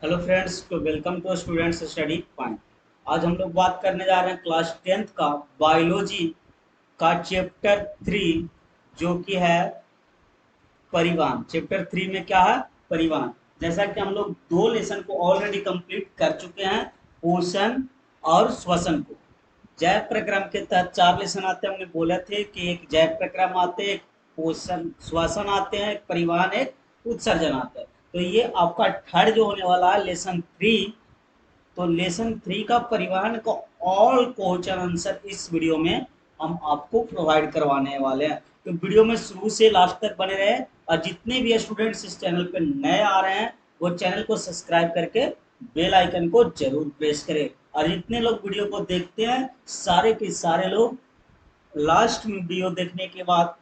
Hello friends, तो welcome to students study point. आज हम लोग बात करने जा रहे हैं क्लास 10th का बायोलॉजी का चैप्टर 3, जो कि है परिवहन। चैप्टर 3 में क्या है? परिवहन। जैसा कि हम लोग दो लेसन को ऑलरेडी कंप्लीट कर चुके हैं, पोषण और श्वसन को। जैव प्रक्रम के तहत 4 लेसन आते हैं। हमने बोले थे कि एक जैव प्रक्रम आते हैं, एक पोषण श्वसन आते हैं, एक परिवहन, एक उत्सर्जन आता है। तो ये आपका थर्ड जो होने वाला है लेसन 3। तो लेसन 3 का परिवहन का ऑल क्वेश्चन आंसर इस वीडियो में हम आपको प्रोवाइड करवाने वाले हैं। तो वीडियो में शुरू से लास्ट तक बने रहे, और जितने भी स्टूडेंट्स इस चैनल पे नए आ रहे हैं वो चैनल को सब्सक्राइब करके बेल आइकन को जरूर प्रेस करें। और जितने लोग वीडियो को देखते हैं, सारे के सारे लोग लास्ट में वीडियो देखने के बाद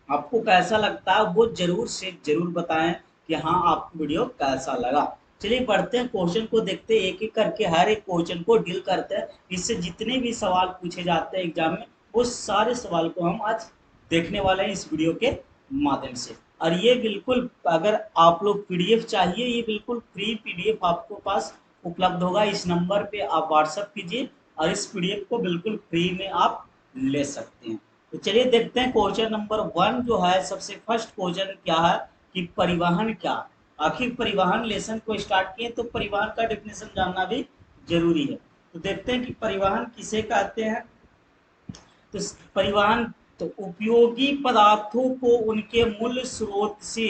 आपको कैसा लगता है वो जरूर से जरूर बताएं कि हाँ, आपको वीडियो कैसा लगा। चलिए बढ़ते हैं, क्वेश्चन को देखते हैं, एक एक करके हर एक क्वेश्चन को डील करते हैं। इससे जितने भी सवाल पूछे जाते हैं एग्जाम में, वो सारे सवाल को हम आज देखने वाले हैं इस वीडियो के माध्यम से। और ये बिल्कुल, अगर आप लोग पीडीएफ चाहिए, ये बिल्कुल फ्री पीडीएफ आपको पास उपलब्ध होगा। इस नंबर पे आप व्हाट्सअप कीजिए और इस पीडीएफ को बिल्कुल फ्री में आप ले सकते हैं। तो चलिए देखते हैं क्वेश्चन नंबर 1 जो है। सबसे फर्स्ट क्वेश्चन क्या है कि परिवहन क्या है। आखिर परिवहन लेसन को स्टार्ट किए तो परिवहन का डेफिनेशन जानना भी जरूरी है। तो देखते हैं कि परिवहन किसे कहते हैं। तो परिवहन तो उपयोगी पदार्थों को उनके मूल स्रोत से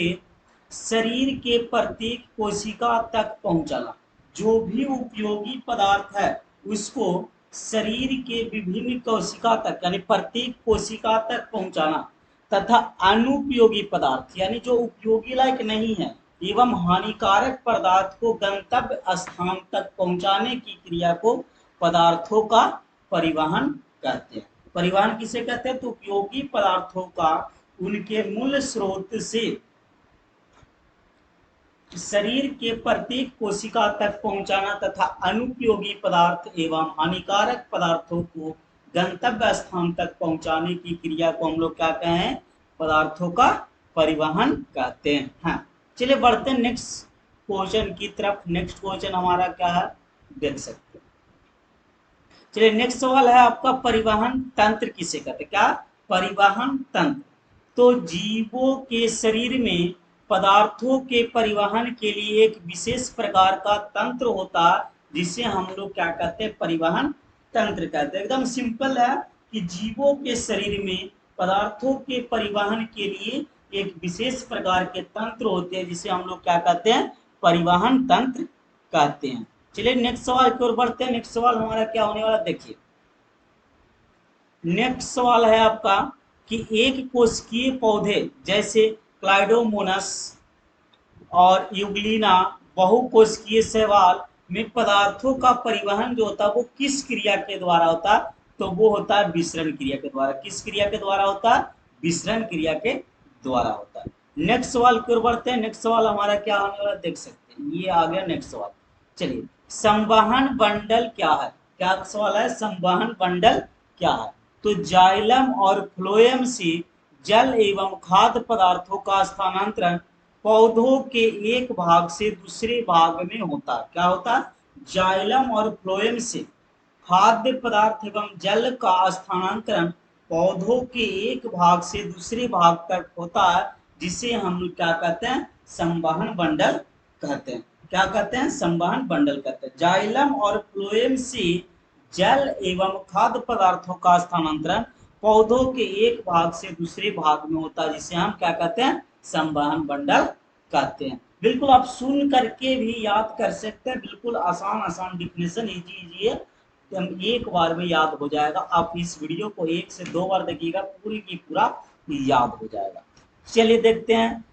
शरीर के प्रत्येक कोशिका तक पहुंचाना। जो भी उपयोगी पदार्थ है उसको शरीर के विभिन्न कोशिका तक यानी प्रत्येक कोशिका तक पहुंचाना, तथा अनुपयोगी पदार्थ यानी जो उपयोगी लायक नहीं है एवं हानिकारक पदार्थ को गंतव्य स्थान तक पहुंचाने की क्रिया को पदार्थों का परिवहन कहते हैं। परिवहन किसे कहते हैं? तो उपयोगी पदार्थों का उनके मूल स्रोत से शरीर के प्रत्येक कोशिका तक पहुंचाना तथा अनुपयोगी पदार्थ एवं हानिकारक पदार्थों को गंतव्य स्थान तक पहुंचाने की क्रिया को हम लोग क्या कहें? पदार्थों का परिवहन कहते हैं। हाँ, चलिए बढ़ते हैं नेक्स्ट क्वेश्चन की तरफ। नेक्स्ट क्वेश्चन हमारा क्या है, देख सकते हैं। चलिए नेक्स्ट सवाल है आपका, परिवहन तंत्र किसे कहते हैं? क्या? परिवहन तंत्र। तो जीवों के शरीर में पदार्थों के परिवहन के लिए एक विशेष प्रकार का तंत्र होता है, जिसे हम लोग क्या कहते हैं? परिवहन तंत्र कहते हैं। एकदम सिंपल है कि जीवों के शरीर में पदार्थों के परिवहन के लिए एक विशेष प्रकार के तंत्र होते हैं, जिसे हम लोग क्या कहते हैं? परिवहन तंत्र कहते हैं। चलिए नेक्स्ट सवाल की ओर बढ़ते हैं। नेक्स्ट सवाल हमारा क्या होने वाला, देखिए। नेक्स्ट सवाल है आपका कि एक कोशिकीय पौधे जैसे क्लाइडोमोनस और यूग्लिना बहुकोशिकीय शैवाल में पदार्थों का परिवहन जो होता है वो किस क्रिया के द्वारा होता है? तो वो होता है विसरण क्रिया के द्वारा। किस क्रिया के द्वारा होता है? विसरण क्रिया के द्वारा होता है। नेक्स्ट सवाल की ओर बढ़ते हैं। नेक्स्ट सवाल हमारा क्या होने वाला, देख सकते हैं। ये आ गया नेक्स्ट सवाल। चलिए, संवहन बंडल क्या है? क्या सवाल है? संवहन बंडल क्या है? तो जाइलम और फ्लोएम से जल एवं खाद्य पदार्थों का स्थानांतरण पौधों के एक भाग से दूसरे भाग में होता। क्या होता? जाइलम और फ्लोएम से खाद्य पदार्थ एवं जल का स्थानांतरण पौधों के एक भाग से दूसरे भाग तक होता है, जिसे हम क्या कहते हैं? संवहन बंडल कहते हैं। क्या कहते हैं? संवहन बंडल कहते हैं। जाइलम और फ्लोएम से जल एवं खाद्य पदार्थों का स्थानांतरण पौधों के एक भाग से दूसरे भाग में होता है, जिसे हम क्या कहते हैं? संवहन बंडल कहते हैं। बिल्कुल आप सुन करके भी याद कर सकते हैं। बिल्कुल आसान आसान डिफिनेशन, इजी इजी है, तो हम एक बार में याद हो जाएगा। आप इस वीडियो को 1 से 2 बार देखिएगा, पूरी की पूरा याद हो जाएगा। चलिए देखते हैं।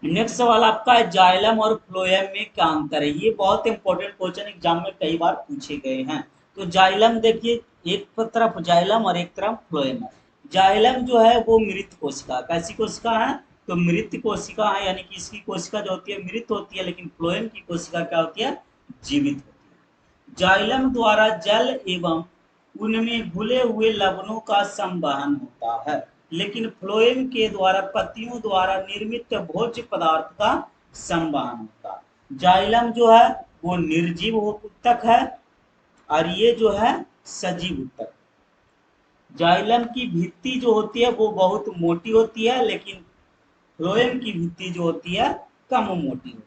नेक्स्ट सवाल आपका है, जाइलम और फ्लोएम में क्या अंतर है? ये बहुत इंपॉर्टेंट क्वेश्चन एग्जाम में कई बार पूछे गए हैं। तो जाइलम देखिए, एक तरफ जाइलम और एक तरफ फ्लोएम है। जाइलम जो है वो मृत कोशिका, कैसी कोशिका है? तो मृत कोशिका है, यानी कि इसकी कोशिका जो होती है मृत होती है, लेकिन फ्लोएम की कोशिका क्या होती है? जीवित होती है। जाइलम द्वारा जल एवं उनमें घुले हुए लवणों का संवहन होता है, लेकिन फ्लोएम के द्वारा पत्तियों द्वारा निर्मित भोज्य पदार्थ का संवहन होता है। जाइलम जो है वो निर्जीव उत्तक है और ये जो है सजीव उत्तक। जाइलम की भित्ति जो होती है वो बहुत मोटी होती है, लेकिन फ्लोएम की भित्ति जो होती है कम मोटी होती है।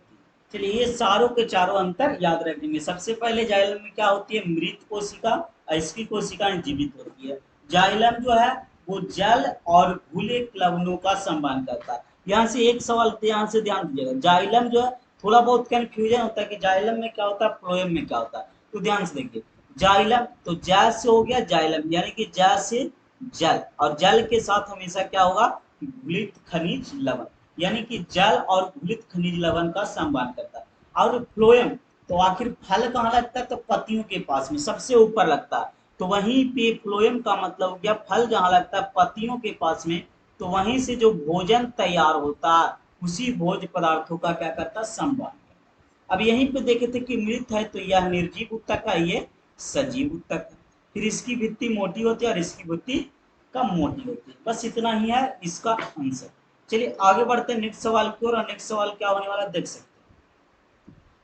चलिए ये चारों के चारों अंतर याद रखेंगे। सबसे पहले जाइलम में क्या होती है, मृत कोशिका, और इसकी कोशिकाएं जीवित होती है। जाइलम जो है वो जल और घुले लवणों का संबंध करता है। यहाँ से एक सवाल ध्यान से ध्यान दीजिएगा, जाइलम जो है थोड़ा बहुत कंफ्यूजन होता है कि जाइलम में क्या होता है, फ्लोएम में क्या होता है, तो ध्यान से देखिए। जाइलम तो जल से हो गया जाइलम, यानी कि जल से जल, और जल के साथ हमेशा क्या होगा, घुलित खनिज लवण, यानी कि जल और घुलित खनिज लवण का संबंध करता है। और फ्लोएम तो आखिर फल कहाँ लगता है, तो पत्तियों के पास में सबसे ऊपर लगता है, तो वहीं पे फ्लोएम का मतलब हो गया फल जहाँ लगता है पत्तियों के पास में, तो वहीं से जो भोजन तैयार होता है उसी भोज्य पदार्थों का क्या करता है, संबंध। अब यहीं पे देखे थे कि मृत है तो यह निर्जीव उत्तक है, ये सजीव उत्तक है। फिर इसकी भित्ति मोटी होती है और इसकी भित्ति कम मोटी होती है। बस इतना ही है इसका आंसर। चलिए आगे बढ़ते हैं नेक्स्ट सवाल की ओर, और नेक्स्ट सवाल क्या होने वाला देख सकते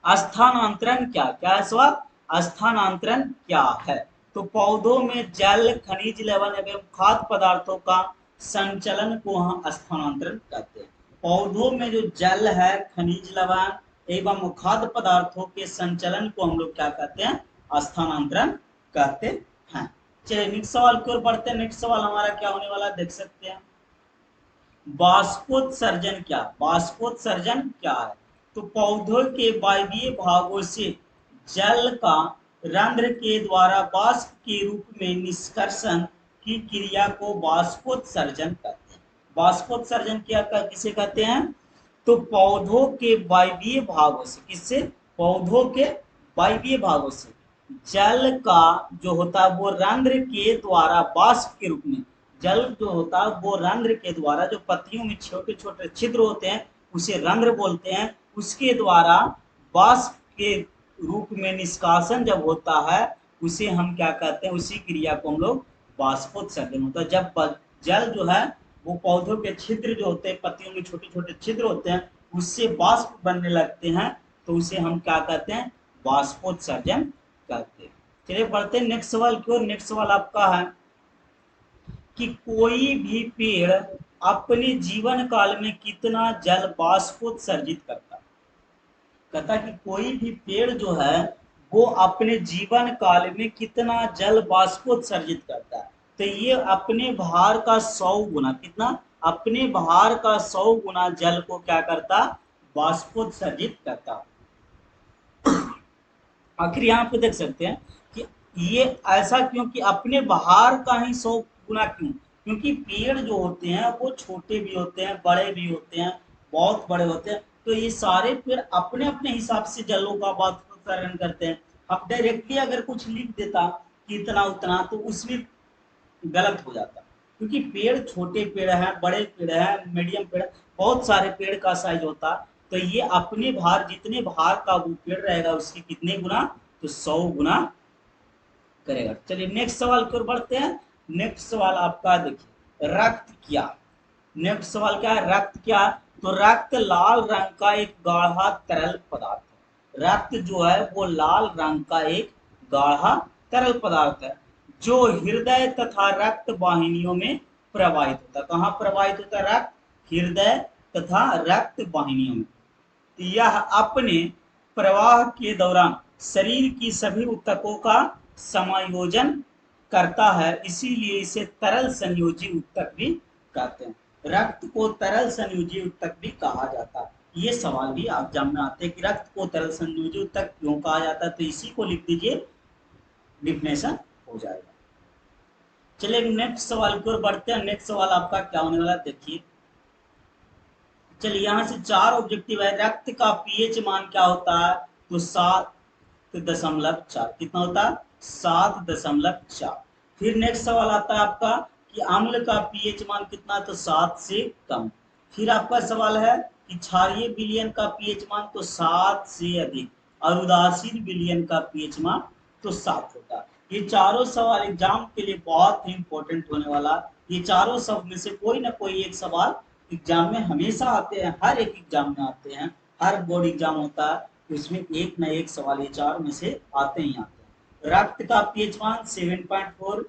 हैं। स्थानांतरण क्या क्या है सवाल, स्थानांतरण क्या है, तो पौधों में जल खनिज लवण एवं खाद्य पदार्थों का संचलन को हम स्थानांतरण कहते हैं। पौधों में जो जल है, खनिज लवण एवं खाद्य पदार्थों के संचलन को हम लोग क्या कहते हैं, स्थानांतरण कहते हैं। चलिए नेक्स्ट सवाल की ओर बढ़ते हैं। नेक्स्ट सवाल हमारा क्या होने वाला देख सकते हैं। बाष्पोत्सर्जन क्या, बाष्पोत्सर्जन क्या है, तो पौधों के वायवीय भागों से जल का रंध्र के द्वारा वाष्प के रूप में निष्कर्षण की क्रिया को बाष्पोत्सर्जन कहते हैं। बाष्पोत्सर्जन क्या किसे कहते हैं, तो पौधों के वायवीय भागों से, किससे, पौधों के वायवीय भागों से जल का जो होता है वो रंध्र के द्वारा वाष्प के रूप में, जल जो होता है वो रंध्र के द्वारा, जो पत्तियों में छोटे छोटे छिद्र होते हैं उसे रंध्र बोलते हैं, उसके द्वारा वाष्प के रूप में निष्कासन जब होता है उसे हम क्या कहते हैं, उसी क्रिया को हम लोग बाष्पोत्सर्जन होता है। जब जल जो है वो पौधों के छिद्र जो होते हैं, पत्तियों में छोटे छोटे छिद्र होते हैं, उससे वाष्प बनने लगते हैं, तो उसे हम क्या कहते हैं, बाष्पोत्सर्जन कहते हैं। चलिए बढ़ते हैं नेक्स्ट सवाल की ओर। नेक्स्ट सवाल आपका है कि कोई भी पेड़ अपने जीवन काल में कितना जल बाष्पोत्सर्जित करता है। कहता कि कोई भी पेड़ जो है वो अपने जीवन काल में कितना जल बाष्पोत्सर्जित करता है, तो ये अपने भार का 100 गुना, कितना, अपने भार का 100 गुना जल को क्या करता, बाष्पोत्सर्जित करता। आखिर यहाँ पे देख सकते हैं कि ये ऐसा क्यों, कि अपने बाहर का ही 100 गुना क्यों, क्योंकि पेड़ जो होते हैं वो छोटे भी होते हैं, बड़े भी होते हैं, बहुत बड़े होते हैं, तो ये सारे पेड़ अपने अपने हिसाब से जलों का वाष्पोत्सर्जन करते हैं। अब डायरेक्टली अगर कुछ लिख देता कि इतना उतना, तो उसमें गलत हो जाता, क्योंकि पेड़ छोटे पेड़ हैं, बड़े पेड़ हैं, मीडियम पेड़, बहुत सारे पेड़ का साइज होता, तो ये अपने भार, जितने भार का वो पेड़ रहेगा उसके कितने गुना, तो 100 गुना करेगा। चलिए नेक्स्ट सवाल की ओर बढ़ते हैं। नेक्स्ट सवाल आपका देखिए, रक्त क्या, नेक्स्ट सवाल क्या है, रक्त क्या, तो रक्त लाल रंग का एक गाढ़ा तरल पदार्थ है। रक्त जो है वो लाल रंग का एक गाढ़ा तरल पदार्थ है, जो हृदय तथा रक्त वाहिनियों में प्रवाहित होता है। कहाँ प्रवाहित होता है, रक्त, हृदय तथा रक्त वाहिनियों में। यह अपने प्रवाह के दौरान शरीर की सभी ऊतकों का समायोजन करता है, इसीलिए इसे तरल संयोजी ऊतक भी कहते हैं। रक्त को तरल संयोजी ऊतक भी कहा जाता है। ये सवाल भी एग्जाम में आते हैं कि रक्त को तरल संयोजी ऊतक क्यों कहा जाता है, तो इसी को लिख दीजिए, डिफिनेशन हो जाएगा। चलिए नेक्स्ट सवाल की ओर बढ़ते हैं। नेक्स्ट सवाल आपका क्या होने वाला देखिए। चलिए यहाँ से 4 ऑब्जेक्टिव है। रक्त का पीएच मान क्या होता है, तो 7.4, कितना होता है, 7.4। फिर नेक्स्ट सवाल आता है आपका कि अम्ल का पीएच मान कितना, तो 7 से कम। फिर आपका सवाल है कि क्षारीय विलयन का पीएच मान, तो 7 से अधिक, और उदासीन विलयन का पीएच मान तो 7 होता है। ये चारों सवाल एग्जाम के लिए बहुत ही इंपॉर्टेंट होने वाला। ये चारों सब में से कोई ना कोई एक सवाल एग्जाम में हमेशा आते हैं, हर एक एग्जाम में आते हैं, हर बोर्ड एग्जाम होता है उसमें एक न एक सवाल ये चार में से आते ही आते हैं। रक्त का पीएच मान 7.4,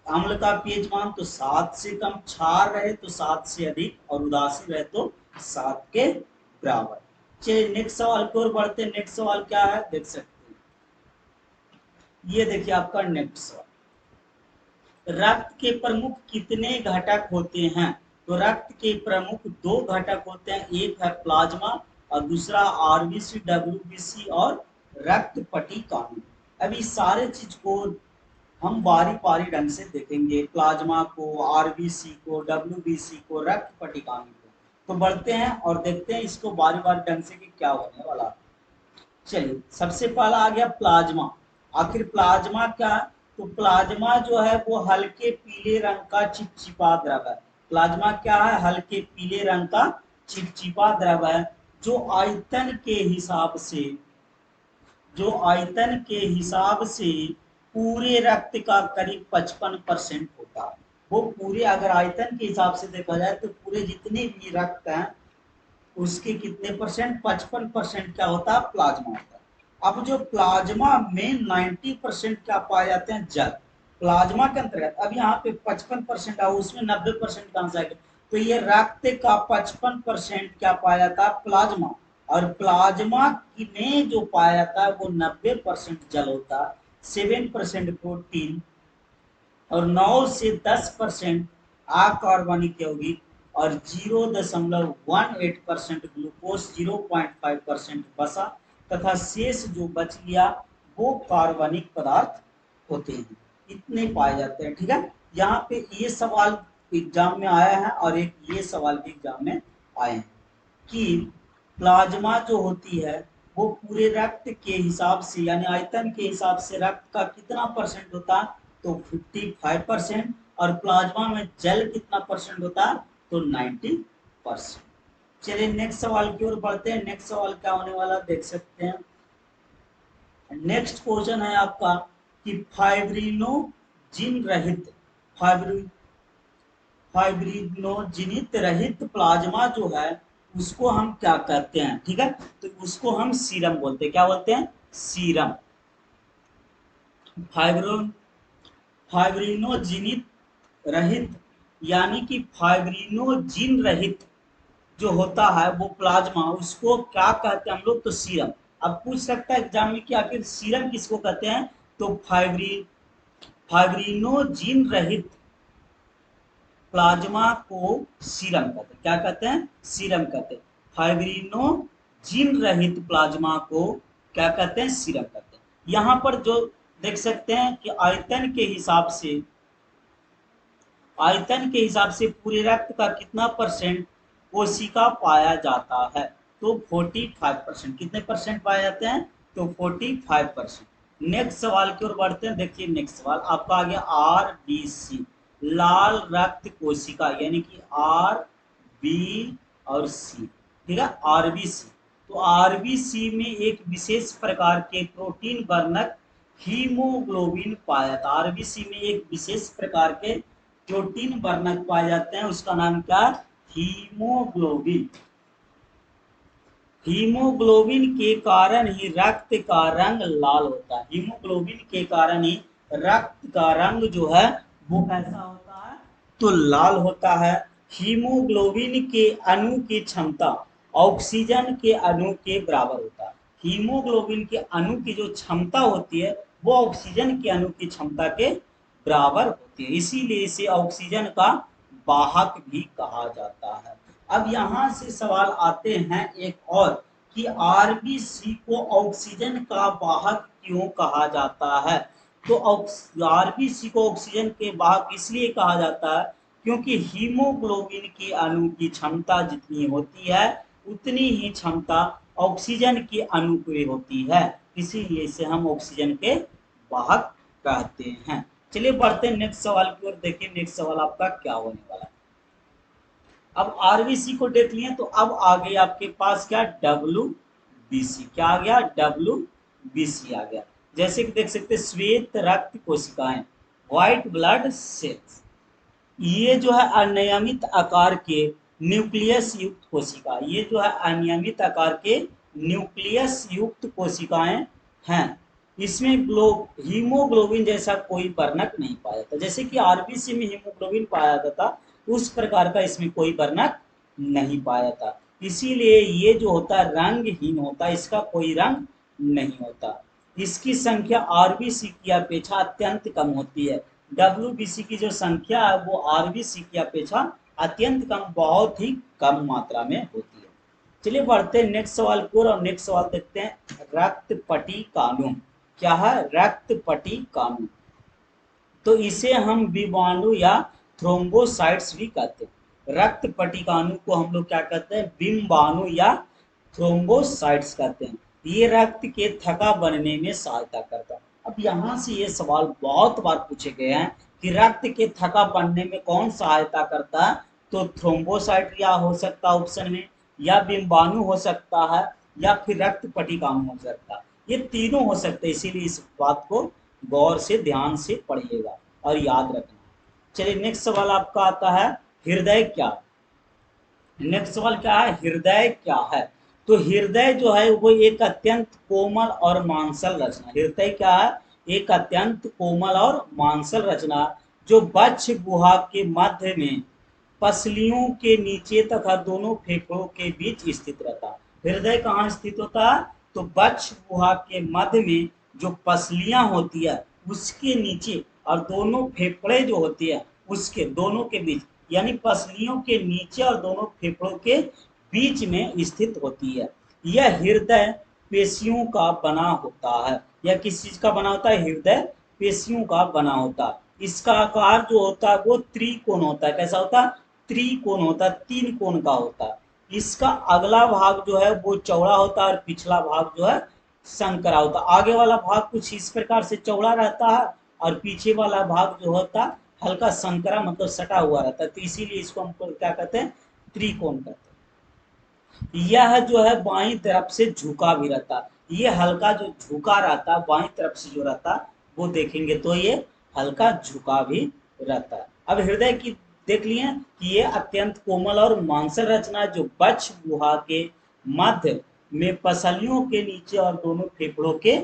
अम्ल का पीएच मान तो 7 से कम, क्षार रहे तो 7 से अधिक और उदासीन रहे तो 7 के बराबर। चलिए नेक्स्ट सवाल की ओर बढ़ते हैं। नेक्स्ट सवाल क्या है देख सकते हैं, ये देखिए आपका नेक्स्ट सवाल, रक्त के प्रमुख कितने घटक होते हैं? तो रक्त के प्रमुख दो घटक होते हैं, एक है प्लाज्मा और दूसरा आरबीसी, डब्ल्यूबीसी और रक्त पटिकानु। अब इस सारे चीज को हम बारी बारी ढंग से देखेंगे, प्लाज्मा को, आरबीसी को, डब्ल्यूबीसी को, रक्त पटिकानु को। तो बढ़ते हैं और देखते हैं इसको बारी बारी ढंग से कि क्या होने वाला है। चलिए सबसे पहला आ गया प्लाज्मा। आखिर प्लाज्मा क्या है? तो प्लाज्मा जो है वो हल्के पीले रंग का चिपचिपा द्रव है। प्लाज्मा क्या है? हल्के पीले रंग का चिपचिपा द्रव है जो आयतन के हिसाब से, जो आयतन के हिसाब से पूरे रक्त का करीब 55% होता है। वो पूरे अगर आयतन के हिसाब से देखा जाए तो पूरे जितने भी रक्त हैं उसके कितने परसेंट? 55% क्या होता है? प्लाज्मा होता है। अब जो प्लाज्मा में 90% क्या पाए जाते हैं? जल। प्लाज्मा के अंतर्गत अब यहाँ पे 55% है, उसमें 90% कहां से आएगा? तो ये रक्त का 55% क्या पाया जाता है? प्लाज्मा। और प्लाज्मा में जो पाया जाता है वो 90% जल होता है, 7% प्रोटीन और 9 से 10% अकार्बनिक यौगिक और 0.18% ग्लूकोज, 0.5% वसा तथा शेष जो बच गया वो कार्बनिक पदार्थ होते हैं। इतने पाए जाते हैं। ठीक है, यहाँ पे ये सवाल एग्जाम में आया है और एक ये सवाल भी एग्जाम में आए हैं कि प्लाज्मा जो होती है वो पूरे रक्त के हिसाब से यानी आयतन के हिसाब से रक्त का कितना परसेंट होता है? तो 55%। और प्लाज्मा में जल कितना परसेंट होता है? तो 90%। चलिए नेक्स्ट सवाल की ओर बढ़ते हैं। नेक्स्ट सवाल क्या होने वाला देख सकते हैं। नेक्स्ट क्वेश्चन है आपका कि फाइब्रिनोजिन रहित, फाइब्रिनोजिनित रहित प्लाज्मा जो है उसको हम क्या कहते हैं? ठीक है, तो उसको हम सीरम बोलते हैं। क्या बोलते हैं? सीरम। फाइब्रिनोजिनित रहित यानी कि फाइब्रिनोजिन रहित जो होता है वो प्लाज्मा, उसको क्या कहते हैं हम लोग? तो सीरम। अब पूछ सकता है एग्जाम में कि आखिर सीरम किसको कहते हैं? तो फाइब्रिनोजिन रहित प्लाज्मा को सीरम कहते हैं। क्या कहते हैं? सीरम कहते हैं। फाइब्रिनोजिन रहित प्लाज्मा को क्या कहते हैं? सीरम कहते हैं। यहाँ पर जो देख सकते हैं कि आयतन के हिसाब से, आयतन के हिसाब से पूरे रक्त का कितना परसेंट कोशिका पाया जाता है? तो 45%। कितने परसेंट पाए जाते हैं? तो 45%। नेक्स्ट सवाल की ओर बढ़ते हैं। देखिए नेक्स्ट सवाल आपका आ गया आरबीसी, लाल रक्त कोशिका, यानी कि आर बी और सी। ठीक है, आरबीसी। तो आरबीसी में एक विशेष प्रकार के प्रोटीन वर्णक हीमोग्लोबिन पाया जाता है। आरबीसी में एक विशेष प्रकार के प्रोटीन वर्णक पाए जाते हैं, उसका नाम क्या? हीमोग्लोबिन। हीमोग्लोबिन के कारण ही रक्त का रंग लाल होता है। हीमोग्लोबिन के कारण ही रक्त का रंग जो है वो कैसा होता है? तो लाल होता है। हीमोग्लोबिन के अणु की क्षमता ऑक्सीजन के अणु के बराबर होता है। हीमोग्लोबिन के अणु की जो क्षमता होती है वो ऑक्सीजन के अणु की क्षमता के बराबर होती है, इसीलिए इसे ऑक्सीजन का वाहक भी कहा जाता है। अब यहाँ से सवाल आते हैं एक और कि आरबीसी को ऑक्सीजन का वाहक क्यों कहा जाता है? तो आरबीसी को ऑक्सीजन के वाहक इसलिए कहा जाता है क्योंकि हीमोग्लोबिन के अणु की क्षमता जितनी होती है उतनी ही क्षमता ऑक्सीजन के अणु की होती है, इसीलिए इसे हम ऑक्सीजन के वाहक कहते हैं। चलिए बढ़ते हैं नेक्स्ट सवाल की ओर। देखिए नेक्स्ट सवाल आपका क्या होने वाला है। अब आरबीसी को देख लिए तो अब आ गई आपके पास क्या? W BC. क्या आ गया? डब्ल्यू बीसी आ गया। जैसे कि देख सकते श्वेत रक्त कोशिकाएं, व्हाइट ब्लड सेल्स, ये जो है अनियमित आकार के न्यूक्लियस युक्त कोशिका, ये जो है अनियमित आकार के न्यूक्लियस युक्त कोशिकाएं हैं। इसमें हीमोग्लोबिन जैसा कोई वर्णक नहीं पाया जाता। जैसे कि आरबीसी में हीमोग्लोबिन पाया जाता था, उस प्रकार का इसमें कोई वर्णक नहीं पाया था। इसीलिए ये जो होता है रंगहीन होता है, इसका कोई रंग नहीं होता। इसकी संख्या आरबीसी की अपेक्षा अत्यंत कम होती है। डब्ल्यूबीसी की जो संख्या है वो आरबीसी की अपेक्षा अत्यंत कम, बहुत ही कम मात्रा में होती है। चलिए बढ़ते हैं नेक्स्ट सवाल की ओर, और नेक्स्ट सवाल देखते हैं रक्तपटी कानून क्या है। रक्तपटी कानून, तो इसे हम विषाणु या थ्रोम्बोसाइट्स भी कहते हैं। रक्तपटी कानून को हम लोग क्या कहते हैं, विषाणु या थ्रोम्बोसाइट्स कहते हैं। ये रक्त के थक्का बनने में सहायता करता है। अब यहाँ से ये सवाल बहुत बार पूछे गए हैं कि रक्त के थक्का बनने में कौन सहायता करता है, तो थ्रोम्बोसाइट या हो सकता है ऑप्शन में, या विषाणु हो सकता है, या फिर रक्तपटी कानून हो सकता है। ये तीनों हो सकते हैं, इसीलिए इस बात को गौर से ध्यान से पढ़िएगा और याद रखना। चलिए नेक्स्ट सवाल आपका आता है हृदय क्या। नेक्स्ट सवाल क्या है, हृदय क्या है। तो हृदय जो है वो एक अत्यंत कोमल और मांसल रचना। हृदय क्या है, एक अत्यंत कोमल और मांसल रचना जो वक्ष गुहा के मध्य में पसलियों के नीचे तथा दोनों फेफड़ों के बीच स्थित रहता है। हृदय कहाँ स्थित होता है, तो वक्ष गुहा के मध्य में जो पसलियां होती है उसके नीचे, और दोनों फेफड़े जो होती है उसके दोनों के बीच, यानी पसलियों के नीचे और दोनों फेफड़ों के बीच में स्थित होती है। यह हृदय पेशियों का बना होता है। यह किस चीज का बना होता है, हृदय पेशियों का बना होता है। इसका आकार जो होता है वो त्रिकोण होता है। कैसा होता है, त्रिकोण होता है, तीन कोण का होता है। इसका अगला भाग जो है वो चौड़ा होता है और पिछला भाग जो है संकरा होता है। आगे वाला भाग कुछ इस प्रकार से चौड़ा रहता है और पीछे वाला भाग जो होता है हल्का संकरा मतलब सटा हुआ रहता है। तो इसीलिए इसको हम क्या कहते हैं, त्रिकोण कहते हैं। यह जो है बाईं तरफ से झुका भी रहता है। ये हल्का जो झुका रहता है बाईं तरफ से जो रहता है वो देखेंगे तो ये हल्का झुका भी रहता है। अब हृदय की देख लिए कि ये अत्यंत कोमल और मांसल रचना जो वक्ष गुहा के मध्य में पसलियों के नीचे और दोनों फेफड़ों के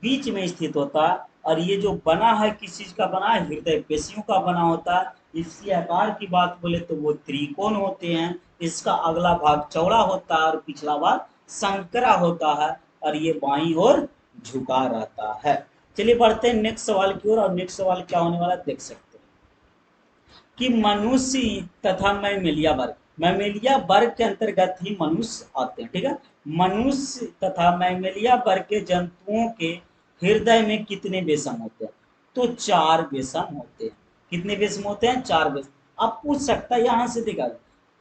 बीच में स्थित होता है। और ये जो बना है किस चीज का बना है, हृदय पेशियों का बना होता है। इसके आकार की बात बोले तो वो त्रिकोण होते हैं। इसका अगला भाग चौड़ा होता है और पिछला भाग संकरा होता है, और ये बाईं ओर झुका रहता है। चलिए बढ़ते हैं नेक्स्ट सवाल की ओर, और नेक्स्ट सवाल क्या होने वाला देख सकते हैं कि मनुष्य तथा मैमेलिया वर्ग, मैमेलिया वर्ग के अंतर्गत ही मनुष्य आते हैं। ठीक है, मनुष्य तथा मैमेलिया वर्ग के जंतुओं के हृदय में कितने बेसम होते हैं, तो 4 बेसम होते हैं। कितने बेसम होते हैं, 4 बेसम। अब पूछ सकता है यहाँ से, देखा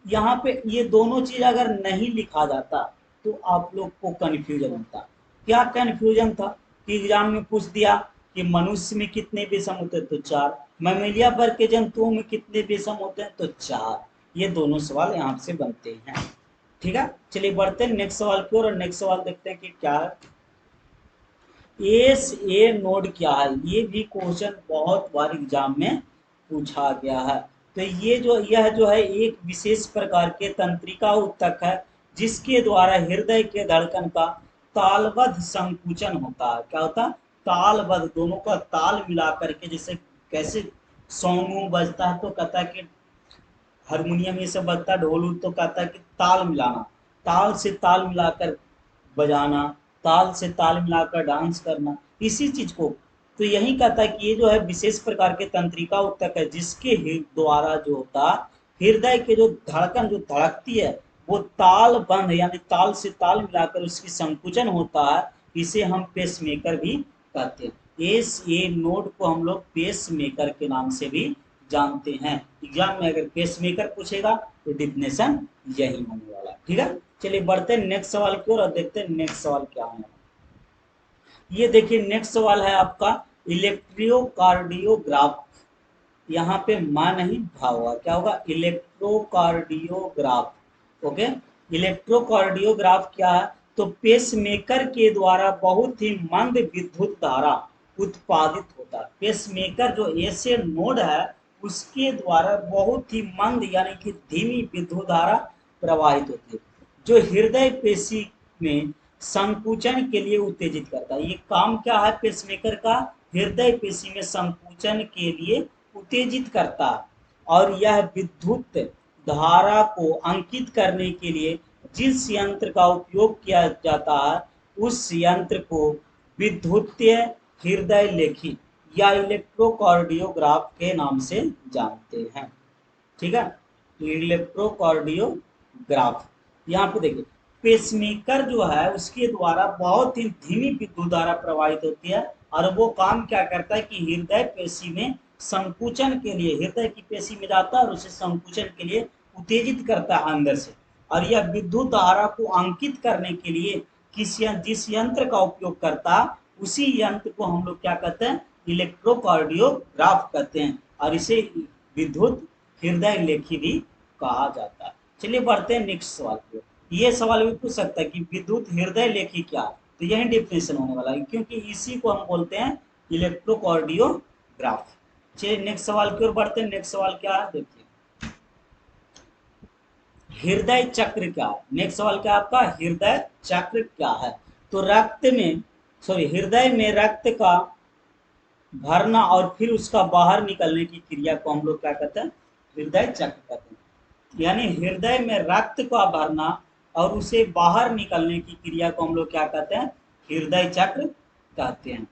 यहाँ पे ये दोनों चीज अगर नहीं लिखा जाता तो आप लोग को कंफ्यूजन होता। क्या कंफ्यूजन था कि एग्जाम में पूछ दिया कि मनुष्य में कितने बेसम होते हैं, तो 4। मैमेलिया वर्ग के जंतुओं में कितने बेसम होते हैं, तो 4। ये दोनों सवाल यहाँ से बनते हैं। ठीक है, चलिए बढ़ते हैं नेक्स्ट सवाल की ओर, और नेक्स्ट सवाल देखते हैं कि क्या है एस ए नोड क्या है। ये भी क्वेश्चन बहुत बार एग्जाम में पूछा गया है। तो यह जो है एक विशेष प्रकार के तंत्रिका ऊतक है जिसके द्वारा हृदय के धड़कन का तालबद्ध संकुचन होता है। क्या होता है, तालबद्ध, दोनों का ताल मिला करके, जैसे कैसे सॉन्ग बजता है तो कहता है कि हारमोनियम ये सब बजता है, ढोल तो कहता है कि ताल मिलाना, ताल से ताल मिलाकर बजाना, ताल से ताल मिलाकर डांस करना, इसी चीज को तो यही कहता है कि ये जो है विशेष प्रकार के तंत्रिका ऊतक है जिसके द्वारा जो होता हृदय के जो धड़कन जो धड़कती है वो ताल बंध यानी ताल से ताल मिलाकर उसकी संकुचन होता है। इसे हम पेस मेकर भी कहते हैं। एस ए नोड को हम लोग पेस मेकर के नाम से भी जानते हैं। एग्जाम में अगर पेस मेकर पूछेगा तो डिफिनेशन यही होने वाला है। ठीक है, चलिए बढ़ते हैं नेक्स्ट सवाल की ओर और देखते हैं नेक्स्ट सवाल क्या है। ये देखिए नेक्स्ट सवाल है आपका इलेक्ट्रोकार्डियोग्राफ। यहाँ पे मां नहीं भा हुआ, क्या होगा, इलेक्ट्रोकार्डियोग्राफ। ओके, इलेक्ट्रोकार्डियोग्राफ क्या है, तो पेसमेकर के द्वारा बहुत ही मंद विद्युत धारा उत्पादित होता है। पेसमेकर जो ऐसे नोड है उसके द्वारा बहुत ही मंद यानी कि धीमी विद्युत धारा प्रवाहित होती है जो हृदय पेशी में संकुचन के लिए उत्तेजित करता है। ये काम क्या है पेसमेकर का? हृदय पेशी में संकुचन के लिए उत्तेजित करता है। और यह विद्युत धारा को अंकित करने के लिए जिस यंत्र का उपयोग किया जाता है उस यंत्र को विद्युतीय हृदय लेखी या इलेक्ट्रोकार्डियोग्राफ के नाम से जानते हैं। ठीक है, इलेक्ट्रोकार्डियोग्राफ। यहाँ पे देखिए पेसमेकर जो है उसके द्वारा बहुत ही धीमी विद्युत धारा प्रवाहित होती है और वो काम क्या करता है कि हृदय पेशी में संकुचन के लिए, हृदय की पेशी में जाता है और उसे संकुचन के लिए उत्तेजित करता है अंदर से। और यह विद्युत धारा को अंकित करने के लिए जिस यंत्र का उपयोग करता उसी यंत्र को हम लोग क्या कहते हैं? इलेक्ट्रोकार्डियोग्राफ कहते हैं और इसे विद्युत हृदय लेखी भी कहा जाता है। चलिए बढ़ते हैं नेक्स्ट सवाल पे। ये सवाल भी पूछ सकता है कि विद्युत हृदय लेखी क्या है, तो यही डिफिनेशन होने वाला है क्योंकि इसी को हम बोलते हैं इलेक्ट्रोकार्डियोग्राफ। चलिए नेक्स्ट सवाल की ओर बढ़ते हैं। नेक्स्ट सवाल क्या है देखिए, हृदय चक्र क्या है? नेक्स्ट सवाल क्या आपका, हृदय चक्र क्या है? तो हृदय में रक्त का भरना और फिर उसका बाहर निकलने की क्रिया को हम लोग क्या कहते हैं? हृदय चक्र कहते हैं। यानी हृदय में रक्त का भरना और उसे बाहर निकलने की क्रिया को हम लोग क्या कहते हैं? हृदय चक्र कहते हैं।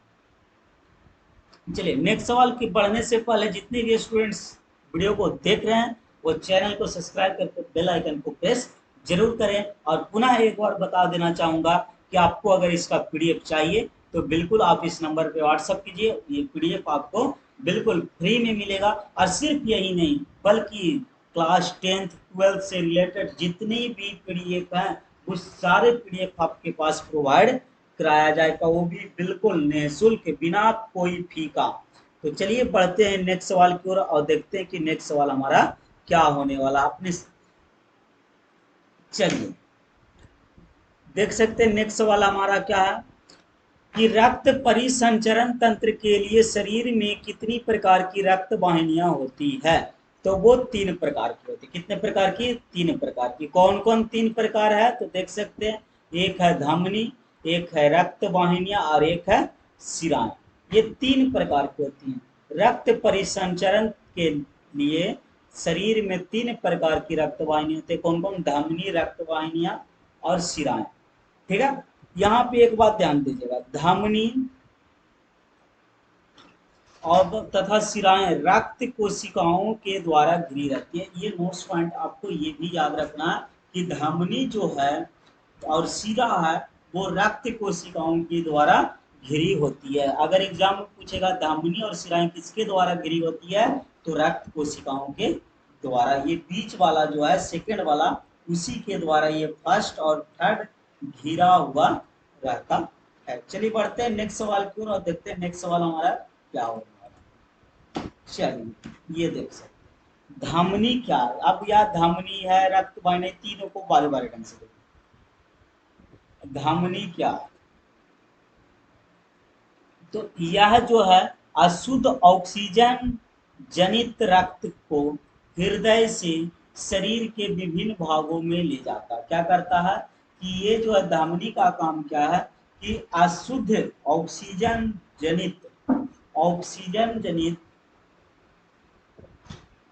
चलिए नेक्स्ट सवाल की बढ़ने से पहले जितने भी स्टूडेंट्स वीडियो को देख रहे हैं वो चैनल को सब्सक्राइब करके बेल आइकन को प्रेस जरूर करें। और पुनः एक बार बता देना चाहूँगा कि आपको अगर इसका पीडीएफ चाहिए तो बिल्कुल आप इस नंबर पे व्हाट्सअप कीजिए, ये पीडीएफ आपको बिल्कुल फ्री में मिलेगा। और सिर्फ यही नहीं बल्कि क्लास 10th 12th से रिलेटेड जितने भी पीडीएफ हैं उस सारे पीडीएफ आपके पास प्रोवाइड कराया जाएगा, वो भी बिल्कुल निःशुल्क बिना कोई फी का। तो चलिए बढ़ते हैं नेक्स्ट सवाल की ओर और देखते हैं कि नेक्स्ट सवाल हमारा क्या होने वाला अपने। चलिए देख सकते हैं नेक्स्ट सवाल हमारा क्या है कि रक्त परिसंचरण तंत्र के लिए शरीर में कितनी प्रकार की रक्त वाहिनियां होती है? तो वो 3 प्रकार की होती है। कितने प्रकार की? 3 प्रकार की। कौन कौन 3 प्रकार है तो देख सकते हैं, एक है धमनी, एक है रक्त वाहिनियां और एक है शिराएं। ये 3 प्रकार की होती हैं। रक्त परिसंचरण के लिए शरीर में 3 प्रकार की रक्त वाहिनियां होती है। कौन कौन? धमनी, रक्त वाहिनियां और शिराएं। ठीक है, यहाँ पे एक बात ध्यान दीजिएगा, धमनी और तथा शिराएं रक्त कोशिकाओं के द्वारा घिरी रहती है। ये नोट्स पॉइंट आपको ये भी याद रखना है कि धमनी जो है और शिरा है वो रक्त कोशिकाओं के द्वारा घिरी होती है। अगर एग्जाम में पूछेगा धमनी और शिराएं किसके द्वारा घिरी होती है तो रक्त कोशिकाओं के द्वारा। ये बीच वाला जो है सेकेंड वाला उसी के द्वारा ये फर्स्ट और थर्ड घिरा हुआ रहता है। चलिए बढ़ते हैं नेक्स्ट सवाल की ओर और देखते हैं नेक्स्ट सवाल हमारा क्या होने वाला। चलिए ये देख सकते हैं धमनी क्या है। अब यह धमनी है, रक्त वाहिनी, तीनों को बारी बारी ढंग से देखो। धमनी क्या है तो यह जो है अशुद्ध ऑक्सीजन जनित रक्त को हृदय से शरीर के विभिन्न भागों में ले जाता है। क्या करता है कि ये जो है धमनी का काम क्या है कि अशुद्ध ऑक्सीजन जनित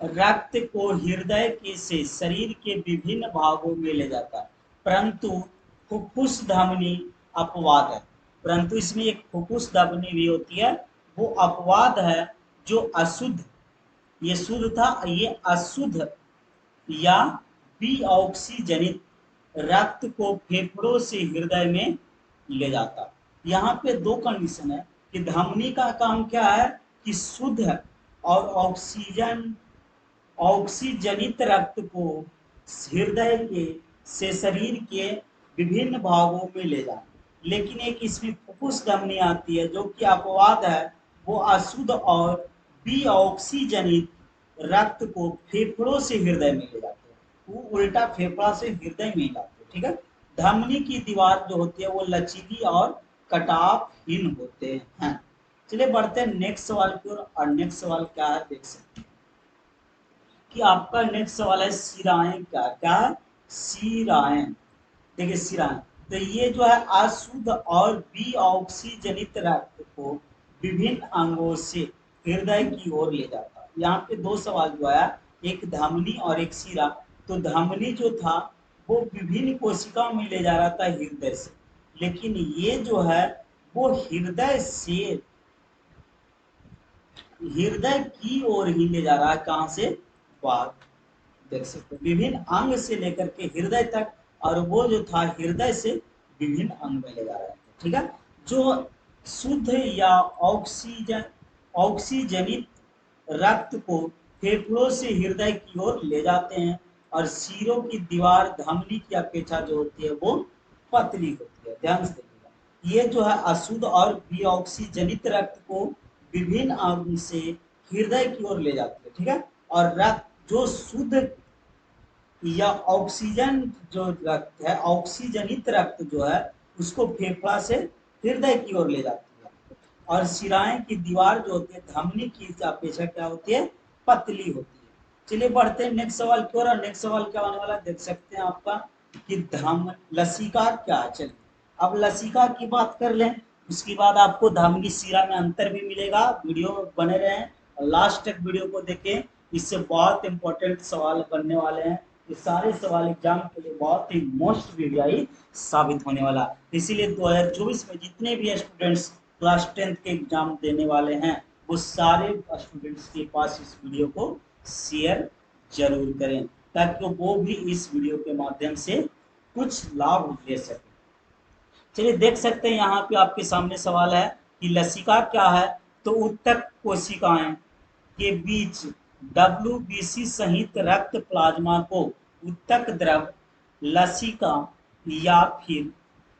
रक्त को हृदय के से शरीर के विभिन्न भागों में ले जाता है। परंतु फुफ्फुस धमनी अपवाद है। परंतु इसमें एक फुफ्फुस धमनी भी होती है, वो अपवाद है जो अशुद्ध, ये शुद्ध था, ये अशुद्ध या विऑक्सीजनित रक्त को फेफड़ों से हृदय में ले जाता। यहाँ पे 2 कंडीशन है कि धमनी का काम क्या है कि शुद्ध और ऑक्सीजनित रक्त को हृदय के से शरीर के विभिन्न भागों में ले जाना। लेकिन एक इसमें फुफ्फुस धमनी आती है जो कि अपवाद है, वो अशुद्ध और विऑक्सीजनित रक्त को फेफड़ों से हृदय में ले जाते हैं, वो उल्टा फेफड़ा से हृदय में जाते हैं। ठीक है, धमनी की दीवार जो होती है वो लचीली और कटावहीन होते हैं। चलिए बढ़ते हैं नेक्स्ट सवाल की ओर और नेक्स्ट सवाल क्या है देख सकते हैं कि आपका नेक्स्ट सवाल है शिराएं क्या क्या? शिराएं। देखिए शिराएं तो ये जो है अशुद्ध और विऑक्सीजनित रक्त को विभिन्न अंगों से हृदय की ओर ले जाता है। यहाँ पे दो सवाल जो आया, एक धमनी और एक शिरा। तो धमनी जो था वो विभिन्न कोशिकाओं में ले जा रहा था हृदय से, लेकिन ये जो है वो हृदय की ओर ही ले जा रहा है। कहां से? बाहर। देख सकते हो विभिन्न अंग से लेकर के हृदय तक, और वो जो था हृदय से विभिन्न अंग में ले जा रहा है। ठीक है। जो शुद्ध या ऑक्सीजनित रक्त को फेफड़ों से हृदय की ओर ले जाते हैं, और सिरों की दीवार धमनी की अपेक्षा जो होती है वो पतली होती है। ध्यान से देखिएगा, ये जो है अशुद्ध और विऑक्सीजनित रक्त को विभिन्न अंग से हृदय की ओर ले जाती है। ठीक है। और रक्त जो शुद्ध या ऑक्सीजन जो रक्त है, ऑक्सीजनित रक्त जो है उसको फेफड़ा से हृदय की ओर ले जाती है, और शिराएं की दीवार जो होती है धमनी की अपेक्षा क्या होती है? पतली होती है। चलिए बढ़ते हैं नेक्स्ट सवाल की ओर। और नेक्स्ट सवाल क्या होने वाला देख सकते हैं आपका कि लसीका क्या है। चलिए अब लसीका की बात कर लें, उसके बाद आपको धमनी शिरा में अंतर भी मिलेगा। वीडियो में बने रहें और लास्ट तक वीडियो को देखें, इससे बहुत इंपॉर्टेंट सवाल बनने वाले हैं। ये सारे सवाल एग्जाम के लिए बहुत ही मोस्ट वीडियो साबित होने वाला। इसीलिए 2024 में जितने भी स्टूडेंट्स क्लास 10th के एग्जाम देने वाले हैं वो सारे स्टूडेंट्स के पास इस वीडियो को शेयर जरूर करें, ताकि वो भी इस वीडियो के माध्यम से कुछ लाभ ले सके। चलिए देख सकते हैं यहाँ पे आपके सामने सवाल है कि लसिका क्या है। तो उत्तक कोशिकाएं के बीच WBC सहित रक्त प्लाज्मा को उत्तक द्रव, लसिका या फिर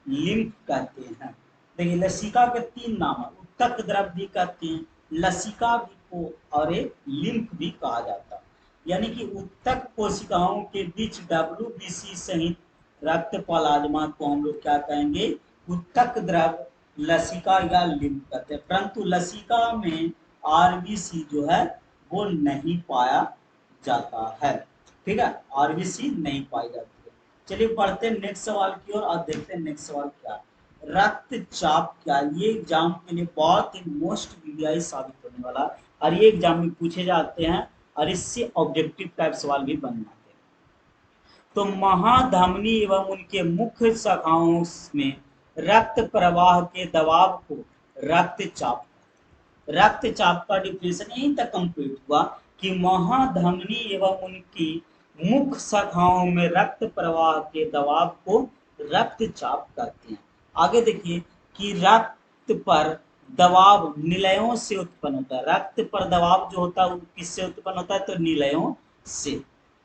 लिम्फ कहते हैं। देखिए लसिका के तीन नाम है, उत्तक द्रव भी कहते हैं, लसिका भी को, और एक लिम्फ भी कहा जाता है। यानी कि उत्तक कोशिकाओं के बीच WBC सहित रक्त प्लाज्मा को हम लोग क्या कहेंगे? उत्तक द्रव, लसिका या लिम्फ कहते हैं। परंतु लसिका में RBC जो है वो नहीं पाया जाता है। ठीक है, RBC नहीं पाई जाती है। चलिए बढ़ते हैं नेक्स्ट सवाल की ओर और देखते हैं नेक्स्ट सवाल क्या है। रक्तचाप क्या? ये एग्जाम के लिए बहुत ही मोस्ट वीडियो साबित होने वाला, और ये एग्जाम में पूछे जाते हैं, और इससे ऑब्जेक्टिव टाइप सवाल भी बन जाते हैं। तो महाधमनी एवं उनके मुख्य शाखाओं में रक्त प्रवाह के दबाव को रक्तचाप, रक्तचाप का डिफिनेशन यहीं तक कंप्लीट हुआ कि महाधमनी एवं उनकी मुख्य शाखाओं में रक्त प्रवाह के दबाव को रक्तचाप कहते हैं। आगे देखिए कि रक्त पर दबाव निलयों से उत्पन्न होता है। रक्त पर दबाव जो होता है वो किससे उत्पन्न होता है? तो निलयों से।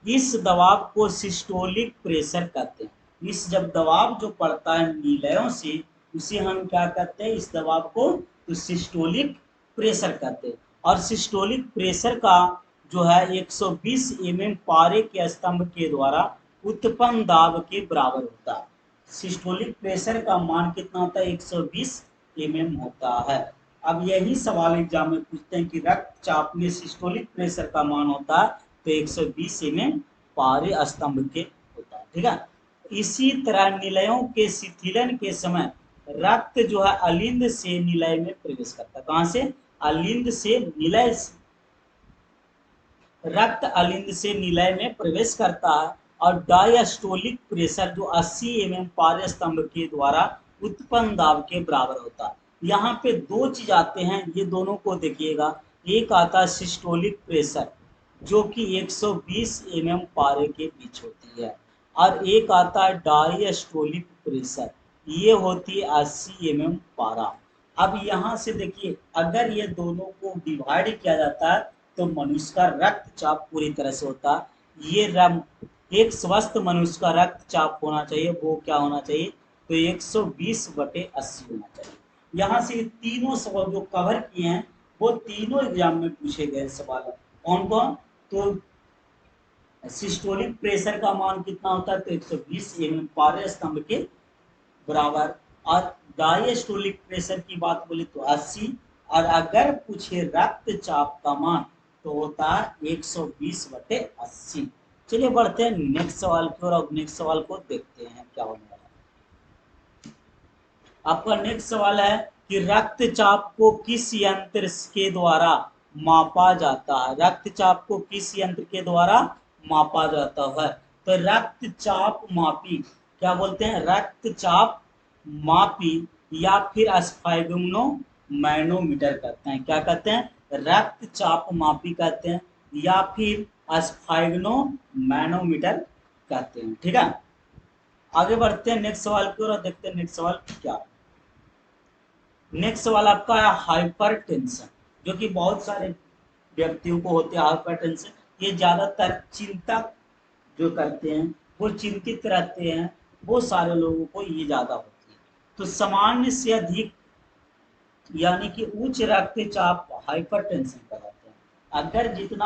इस दबाव को सिस्टोलिक प्रेशर कहते हैं। इस जब दबाव जो पड़ता है निलयों से, उसे हम क्या कहते हैं? इस दबाव को तो सिस्टोलिक प्रेशर कहते हैं। और सिस्टोलिक प्रेशर का जो है 120 mm पारे के स्तंभ के द्वारा उत्पन्न दाब के बराबर होता है। सिस्टोलिक प्रेशर का मान कितना होता है? 120 mm होता है। अब यही सवाल एग्जाम में पूछते हैं कि रक्तचाप में सिस्टोलिक प्रेशर का मान होता है तो 120 mm पारे स्तंभ के होता है। ठीक है। इसी तरह निलयों के शिथिलन के समय रक्त जो है अलिंद से निलय में प्रवेश करता है। कहां से? अलिंद से निलय, रक्त अलिंद से निलय में प्रवेश करता है, और डायस्टोलिक प्रेशर जो 80 mm पारे स्तंभ के द्वारा उत्पन्न दाब के बराबर होता है। यहाँ पे दो चीज आते हैं, ये दोनों को देखिएगा। एक आता है सिस्टोलिक प्रेशर जो कि 120 mm पारे के बीच होती है, और एक आता है डायस्टोलिक प्रेशर, ये होती है 80 mm पारा। अब यहाँ से देखिए अगर ये दोनों को डिवाइड किया जाता है तो मनुष्य का रक्तचाप पूरी तरह से होता है। एक स्वस्थ मनुष्य का रक्तचाप होना चाहिए, वो क्या होना चाहिए? तो 120/80 होना चाहिए। यहाँ से तीनों सवाल जो कवर किए हैं वो तीनों एग्जाम में पूछे गए सवाल है। कौन कौन? तो सिस्टोलिक प्रेशर का मान कितना होता है? तो 120 mm पारे स्तंभ के बराबर। और डायस्टोलिक प्रेशर की बात बोले तो 80, और अगर पूछे रक्तचाप का मान तो होता है 120/80। चलिए बढ़ते हैं नेक्स्ट सवाल की ओर, और नेक्स्ट सवाल को देखते हैं क्या होने वाला है। आपका नेक्स्ट सवाल है कि रक्तचाप को किस यंत्र के द्वारा मापा जाता है। रक्तचाप को किस यंत्र के द्वारा मापा जाता है? तो रक्तचाप मापी क्या बोलते हैं? रक्तचाप मापी या फिर स्फेगुम्नो मैनोमीटर कहते हैं। क्या कहते हैं? रक्तचाप मापी कहते हैं या फिर स्फेगुम्नो मैनोमीटर कहते हैं। ठीक है, आगे बढ़ते हैं नेक्स्ट सवाल की ओर और देखते हैं नेक्स्ट सवाल क्या है। नेक्स्ट सवाल आपका है हाइपर टेंशन, जो कि बहुत सारे व्यक्तियों को होते हैं हाइपर टेंशन। ये ज्यादातर चिंता जो करते हैं, वो चिंतित रहते हैं, वो सारे लोगों को ये ज्यादा होती है। तो सामान्य से अधिक यानी कि उच्च रक्तचाप हाइपरटेंशन कहलाते हैं। अगर जितना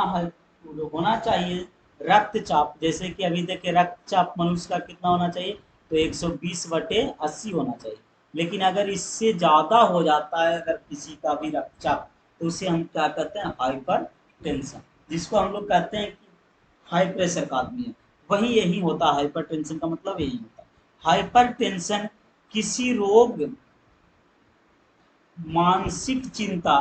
होना चाहिए रक्तचाप, जैसे कि अभी देखिए रक्तचाप मनुष्य का कितना होना चाहिए? तो 120/80 होना चाहिए। लेकिन अगर इससे ज़्यादा हो जाता है अगर किसी का भी रक्तचाप, तो उसे हम क्या कहते हैं? हाइपर टेंशन, जिसको हम लोग कहते हैं कि हाई प्रेशर का आदमी है, वही यही होता है। हाइपर टेंशन का मतलब यही होता है। हाइपर टेंशन किसी रोग, मानसिक चिंता,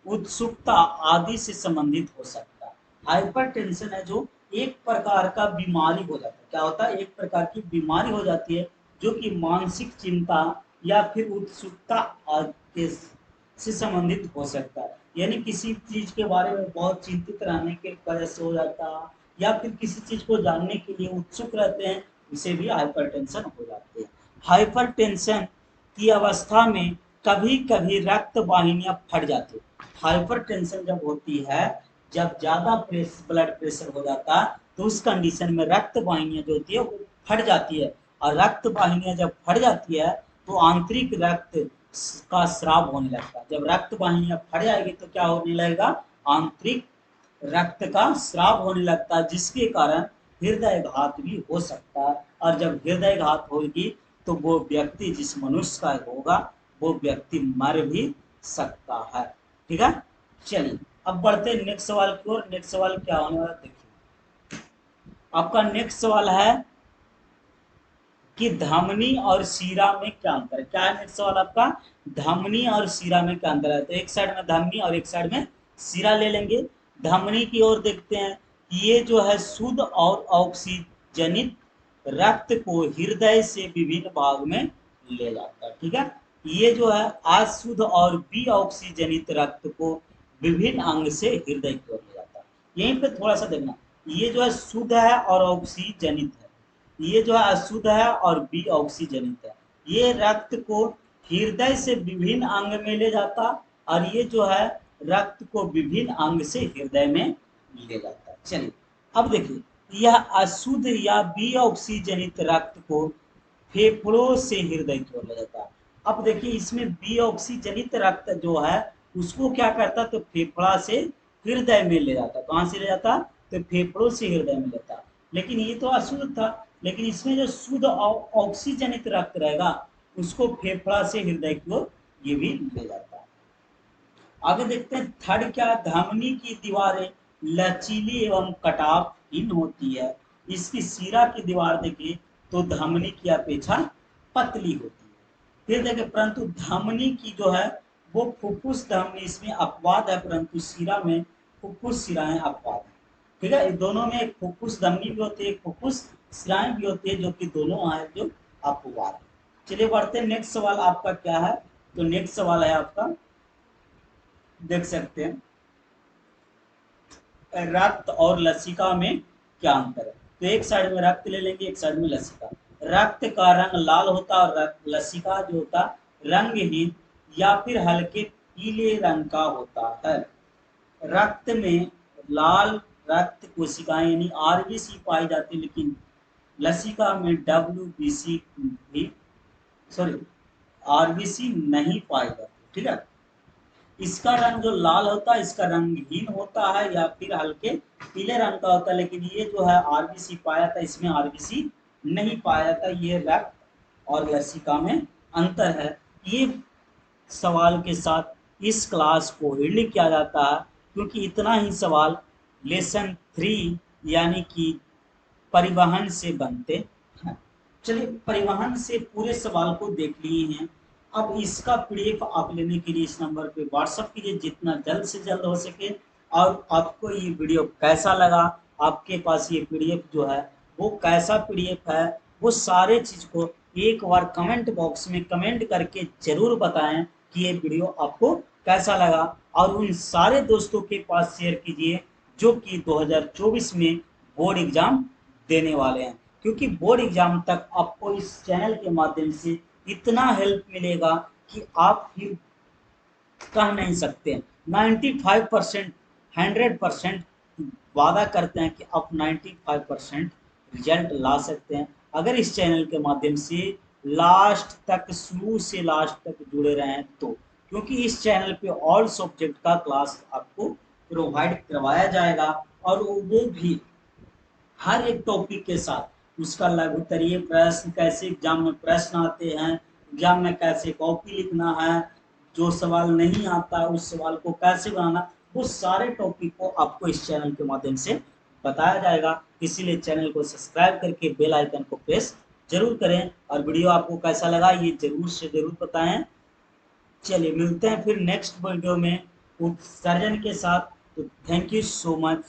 उत्सुकता आदि से संबंधित हो सकता है। हाइपरटेंशन है जो एक प्रकार का बीमारी हो जाता है। क्या होता है? एक प्रकार की बीमारी हो जाती है जो कि मानसिक चिंता या फिर उत्सुकता आदि से संबंधित हो सकता है। यानी किसी चीज के बारे में बहुत चिंतित रहने के वजह से हो जाता है, या फिर किसी चीज को जानने के लिए उत्सुक रहते हैं, इसे भी हाइपरटेंशन हो जाते हैं। हाइपरटेंशन की अवस्था में कभी कभी रक्त वाहिनियां फट जाती है। हाइपरटेंशन जब होती है, जब ज्यादा ब्लड प्रेशर हो जाता है, तो उस कंडीशन में रक्त वाहिनियां जो होती है वो फट जाती है। और रक्त वाहिनियां जब फट जाती है तो आंतरिक रक्त का स्राव होने लगता है। जब रक्त वाहिनियां फट जाएगी तो क्या होने लगेगा? आंतरिक रक्त का स्राव होने लगता है, जिसके कारण हृदय घात भी हो सकता है। और जब हृदय घात होगी तो वो व्यक्ति, जिस मनुष्य का होगा, वो व्यक्ति मर भी सकता है। ठीक है, चलिए अब बढ़ते हैं नेक्स्ट सवाल की ओर। नेक्स्ट सवाल क्या होने वाला देखिए। आपका नेक्स्ट सवाल है कि धमनी और शिरा में क्या अंतर है। क्या है नेक्स्ट सवाल आपका? धमनी और शिरा में क्या अंतर है? तो एक साइड में धमनी और एक साइड में शिरा ले लेंगे। धमनी की ओर देखते हैं, ये जो है शुद्ध और ऑक्सीजनित रक्त को हृदय से विभिन्न भाग में ले जाता है। ठीक है, ये जो है अशुद्ध और बी ऑक्सीजनित रक्त को विभिन्न अंग से हृदय की ओर ले जाता है। यहीं पे थोड़ा सा देखना, ये जो है शुद्ध है और ऑक्सीजनित है, ये जो है अशुद्ध है और बी ऑक्सीजनित है। ये रक्त को हृदय से विभिन्न अंग में ले जाता, और ये जो है रक्त को विभिन्न अंग से हृदय में ले जाता है। चलिए अब देखिए, यह अशुद्ध या बी ऑक्सीजनित रक्त को फेफड़ों से हृदय की ओर ले जाता है। अब देखिए इसमें बी ऑक्सीजनित रक्त जो है उसको क्या करता, तो फेफड़ा से हृदय में ले जाता। कहाँ से ले जाता? तो फेफड़ों से हृदय में लेता। लेकिन ये तो अशुद्ध था, लेकिन इसमें जो शुद्ध ऑक्सीजनित रक्त रहेगा उसको फेफड़ा से हृदय की ओर ये भी ले जाता है। आगे देखते हैं थर्ड क्या, धमनी की दीवारें लचीली एवं कटावहीन होती है। इसकी शिरा की दीवार देखिए तो धमनी की अपेक्षा पतली होती है। फिर देखिए परंतु धमनी की जो है वो फुफ्फुस धमनी, इसमें अपवाद है, परंतु शिरा में फुफ्फुस शिराएं अपवाद है। ठीक है, दोनों में एक फुफ्फुस धमनी भी होती है, एक फुफ्फुस शिराएं भी होती है, जो कि दोनों है जो अपवाद है। चलिए बढ़ते हैं नेक्स्ट सवाल आपका क्या है। तो नेक्स्ट सवाल है आपका, देख सकते हैं रक्त और लसिका में क्या अंतर है। तो एक साइड में रक्त ले लेंगे, एक साइड में लसिका। रक्त का रंग लाल होता और लसिका जो होता रंगहीन या फिर हल्के पीले रंग का होता है। रक्त में लाल रक्त कोशिकाएं यानी आरबीसी पाई जाती, लेकिन लसिका में डब्ल्यूबीसी भी, सॉरी, आरबीसी नहीं पाई जाती। ठीक है, इसका रंग जो लाल होता है इसका रंगहीन होता है या फिर हल्के पीले रंग का होता है। लेकिन ये जो है आरबीसी पाया था, इसमें आरबीसी नहीं पाया था। ये रक्त और लसिका में अंतर है। ये सवाल के साथ इस क्लास को एंड किया जाता है, क्योंकि इतना ही सवाल लेसन 3 यानी कि परिवहन से बनते हैं। चलिए परिवहन से पूरे सवाल को देख लिए हैं। अब इसका पीडीएफ आप लेने के लिए इस नंबर पे व्हाट्सअप कीजिए जितना जल्द से जल्द हो सके। और आपको ये वीडियो कैसा लगा, आपके पास ये पीडीएफ जो है वो कैसा पीडीएफ है, वो सारे चीज को एक बार कमेंट बॉक्स में कमेंट करके जरूर बताएं कि ये वीडियो आपको कैसा लगा। और उन सारे दोस्तों के पास शेयर कीजिए जो कि 2024 में बोर्ड एग्जाम देने वाले हैं, क्योंकि बोर्ड एग्जाम तक आपको इस चैनल के माध्यम से इतना हेल्प मिलेगा कि आप फिर कह नहीं सकते। 95% 100% वादा करते हैं कि आप 95% रिजल्ट ला सकते हैं अगर इस चैनल के माध्यम से लास्ट तक, शुरू से लास्ट तक जुड़े रहें तो। क्योंकि इस चैनल पे ऑल सब्जेक्ट का क्लास आपको प्रोवाइड करवाया जाएगा, और वो भी हर एक टॉपिक के साथ उसका लघुत्तरीय प्रश्न, कैसे एग्जाम में प्रश्न आते हैं, एग्जाम में कैसे कॉपी लिखना है, जो सवाल नहीं आता उस सवाल को कैसे बनाना, वो सारे टॉपिक को आपको इस चैनल के माध्यम से बताया जाएगा। इसीलिए चैनल को सब्सक्राइब करके बेल आइकन को प्रेस जरूर करें, और वीडियो आपको कैसा लगा ये जरूर से जरूर बताएं। चलिए मिलते हैं फिर नेक्स्ट वीडियो में उत्सर्जन के साथ। तो थैंक यू सो मच।